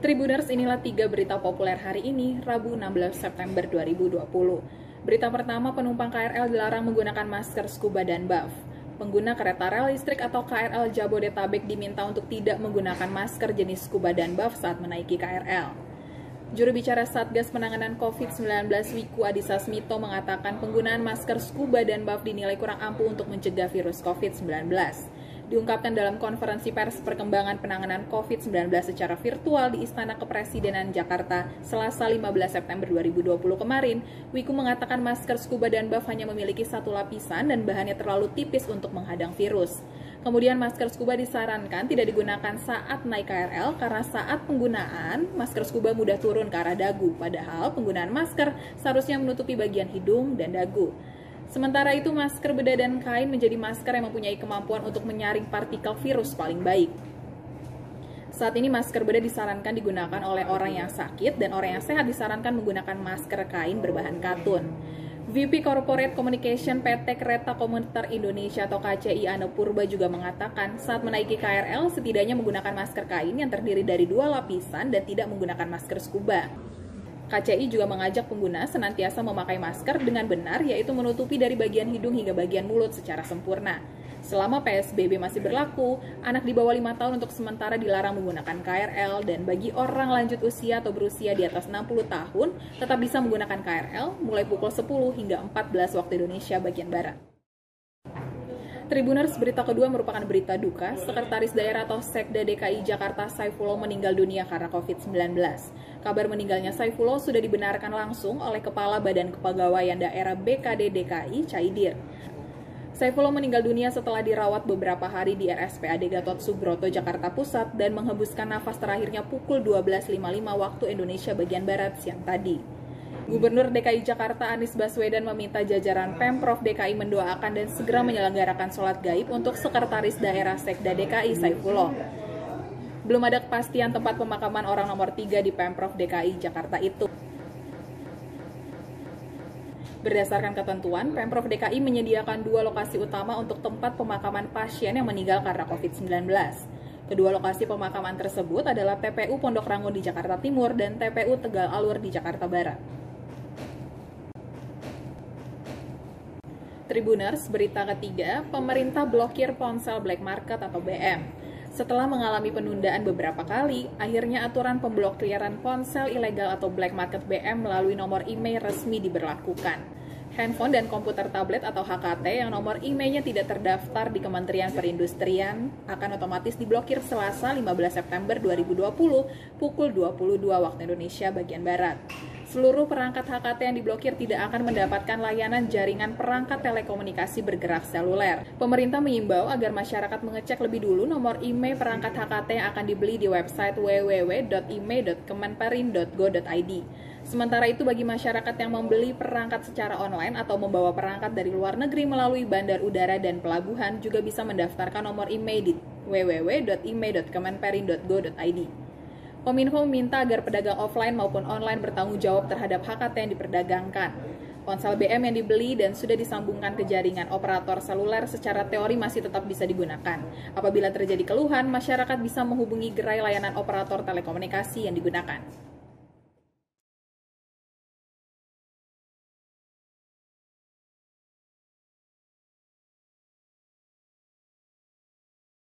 Tribuners, inilah 3 berita populer hari ini, Rabu 16 September 2020. Berita pertama, penumpang KRL dilarang menggunakan masker scuba dan buff. Pengguna kereta rel listrik atau KRL Jabodetabek diminta untuk tidak menggunakan masker jenis scuba dan buff saat menaiki KRL. Juru bicara Satgas Penanganan COVID-19 Wiku Adhisa Smito mengatakan penggunaan masker scuba dan buff dinilai kurang ampuh untuk mencegah virus COVID-19. Diungkapkan dalam konferensi pers perkembangan penanganan COVID-19 secara virtual di Istana Kepresidenan Jakarta, Selasa 15 September 2020 kemarin, Wiku mengatakan masker scuba dan buff hanya memiliki satu lapisan dan bahannya terlalu tipis untuk menghadang virus. Kemudian masker scuba disarankan tidak digunakan saat naik KRL karena saat penggunaan, masker scuba mudah turun ke arah dagu, padahal penggunaan masker seharusnya menutupi bagian hidung dan dagu. Sementara itu, masker bedah dan kain menjadi masker yang mempunyai kemampuan untuk menyaring partikel virus paling baik. Saat ini masker bedah disarankan digunakan oleh orang yang sakit dan orang yang sehat disarankan menggunakan masker kain berbahan katun. VP Corporate Communication PT Kereta Komuter Indonesia atau KCI Ane Purba juga mengatakan saat menaiki KRL setidaknya menggunakan masker kain yang terdiri dari 2 lapisan dan tidak menggunakan masker scuba. KCI juga mengajak pengguna senantiasa memakai masker dengan benar, yaitu menutupi dari bagian hidung hingga bagian mulut secara sempurna. Selama PSBB masih berlaku, anak di bawah 5 tahun untuk sementara dilarang menggunakan KRL, dan bagi orang lanjut usia atau berusia di atas 60 tahun tetap bisa menggunakan KRL mulai pukul 10 hingga 14 waktu Indonesia bagian Barat. Tribuners, berita kedua merupakan berita duka. Sekretaris Daerah atau Sekda DKI Jakarta Saifullah meninggal dunia karena COVID-19. Kabar meninggalnya Saifullah sudah dibenarkan langsung oleh Kepala Badan Kepegawaian Daerah BKD DKI, Caidir. Saifullah meninggal dunia setelah dirawat beberapa hari di RSPAD Gatot Subroto, Jakarta Pusat dan menghembuskan nafas terakhirnya pukul 12.55 waktu Indonesia bagian Barat siang tadi. Gubernur DKI Jakarta Anies Baswedan meminta jajaran Pemprov DKI mendoakan dan segera menyelenggarakan sholat gaib untuk Sekretaris Daerah Sekda DKI Saifullah. Belum ada kepastian tempat pemakaman orang nomor 3 di Pemprov DKI Jakarta itu. Berdasarkan ketentuan, Pemprov DKI menyediakan 2 lokasi utama untuk tempat pemakaman pasien yang meninggal karena COVID-19. Kedua lokasi pemakaman tersebut adalah TPU Pondok Rangun di Jakarta Timur dan TPU Tegal Alur di Jakarta Barat. Tribuners, berita ketiga, pemerintah blokir ponsel black market atau BM. Setelah mengalami penundaan beberapa kali, akhirnya aturan pemblokiran ponsel ilegal atau black market BM melalui nomor email resmi diberlakukan. Handphone dan komputer tablet atau HKT yang nomor emailnya tidak terdaftar di Kementerian Perindustrian akan otomatis diblokir Selasa 15 September 2020 pukul 22 waktu Indonesia bagian Barat. Seluruh perangkat HKT yang diblokir tidak akan mendapatkan layanan jaringan perangkat telekomunikasi bergerak seluler. Pemerintah mengimbau agar masyarakat mengecek lebih dulu nomor email perangkat HKT yang akan dibeli di website www.email.kemenperin.go.id. Sementara itu, bagi masyarakat yang membeli perangkat secara online atau membawa perangkat dari luar negeri melalui bandar udara dan pelabuhan juga bisa mendaftarkan nomor email di www.email.kemenperin.go.id. Kominfo meminta agar pedagang offline maupun online bertanggung jawab terhadap HKT yang diperdagangkan. Ponsel BM yang dibeli dan sudah disambungkan ke jaringan operator seluler secara teori masih tetap bisa digunakan. Apabila terjadi keluhan, masyarakat bisa menghubungi gerai layanan operator telekomunikasi yang digunakan.